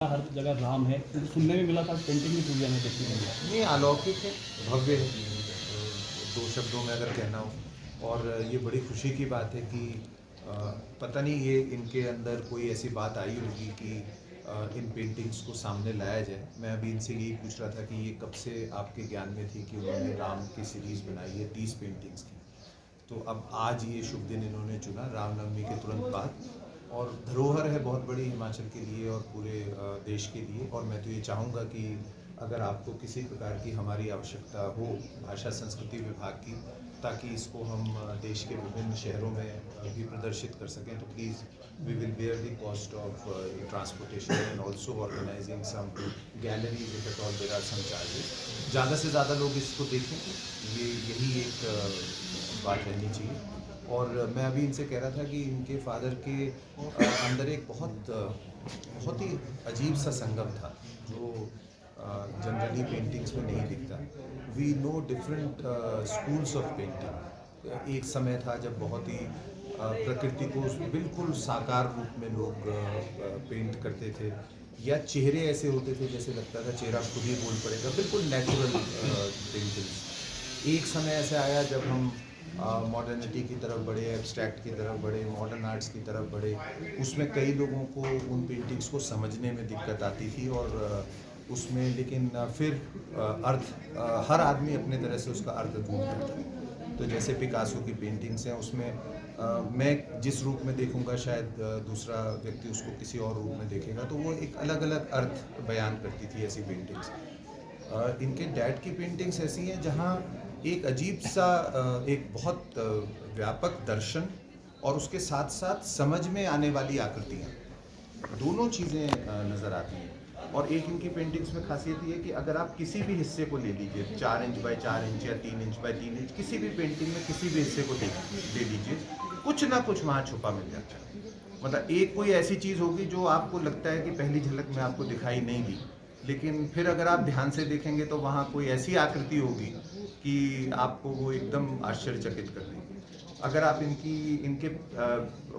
हर जगह राम है, क्योंकि सुनने में मिला था पेंटिंग भी पूरी हमें देखने को मिला। नहीं, अलौकिक है, भव्य है, दो शब्दों में अगर कहना हो। और ये बड़ी खुशी की बात है कि पता नहीं ये इनके अंदर कोई ऐसी बात आई होगी कि इन पेंटिंग्स को सामने लाया जाए। मैं अभी इनसे यही पूछ रहा था कि ये कब से आपके ज्ञान में थी कि उन्होंने राम की सीरीज़ बनाई है 30 पेंटिंग्स की। तो अब आज ये शुभ दिन इन्होंने चुना रामनवमी के तुरंत बाद, और धरोहर है बहुत बड़ी हिमाचल के लिए और पूरे देश के लिए। और मैं तो ये चाहूँगा कि अगर आपको किसी प्रकार की हमारी आवश्यकता हो भाषा संस्कृति विभाग की, ताकि इसको हम देश के विभिन्न शहरों में भी प्रदर्शित कर सकें, तो please we will bear the cost of transportation and also organising some galleries if at all there are some charges. ज़्यादा से ज़्यादा लोग इसको देखें, यही एक बात रहनी चाहिए। और मैं अभी इनसे कह रहा था कि इनके फादर के अंदर एक बहुत ही अजीब सा संगम था जो जनरली पेंटिंग्स में नहीं दिखता। We know different schools of painting. एक समय था जब बहुत ही प्रकृति को बिल्कुल साकार रूप में लोग पेंट करते थे, या चेहरे ऐसे होते थे जैसे लगता था चेहरा खुद ही बोल पड़ेगा, बिल्कुल नेचुरल पेंटिंग्स। एक समय ऐसा आया जब हम मॉडर्निटी की तरफ बढ़े, एब्स्ट्रैक्ट की तरफ बढ़े, मॉडर्न आर्ट्स की तरफ बढ़े। उसमें कई लोगों को उन पेंटिंग्स को समझने में दिक्कत आती थी, और उसमें लेकिन फिर अर्थ हर आदमी अपने तरह से उसका अर्थ ढूंढता था। तो जैसे पिकासो की पेंटिंग्स हैं, उसमें मैं जिस रूप में देखूंगा शायद दूसरा व्यक्ति उसको किसी और रूप में देखेगा, तो वो एक अलग अलग अर्थ बयान करती थी ऐसी पेंटिंग्स। इनके डैड की पेंटिंग्स ऐसी हैं जहाँ एक अजीब सा एक बहुत व्यापक दर्शन और उसके साथ साथ समझ में आने वाली आकृतियाँ, दोनों चीज़ें नज़र आती हैं। और एक इनकी पेंटिंग्स में खासियत ये है कि अगर आप किसी भी हिस्से को ले लीजिए, 4 इंच बाय 4 इंच या 3 इंच बाय 3 इंच, किसी भी पेंटिंग में किसी भी हिस्से को ले लीजिए, कुछ ना कुछ वहाँ छुपा मिल जाता है। मतलब एक कोई ऐसी चीज़ होगी जो आपको लगता है कि पहली झलक में आपको दिखाई नहीं दी, लेकिन फिर अगर आप ध्यान से देखेंगे तो वहाँ कोई ऐसी आकृति होगी कि आपको वो एकदम आश्चर्यचकित कर देगी। अगर आप इनके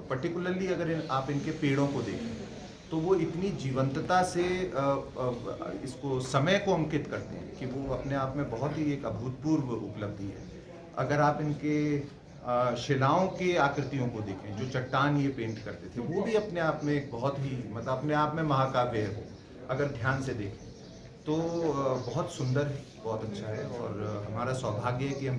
पर्टिकुलरली अगर आप इनके पेड़ों को देखें, तो वो इतनी जीवंतता से इसको समय को अंकित करते हैं कि वो अपने आप में बहुत ही एक अभूतपूर्व उपलब्धि है। अगर आप इनके शिलाओं के आकृतियों को देखें, जो चट्टान ये पेंट करते थे, वो भी अपने आप में एक बहुत ही मतलब अपने आप में महाकाव्य है वो, अगर ध्यान से देखें तो बहुत सुंदर है, बहुत अच्छा है। और हमारा सौभाग्य है कि हम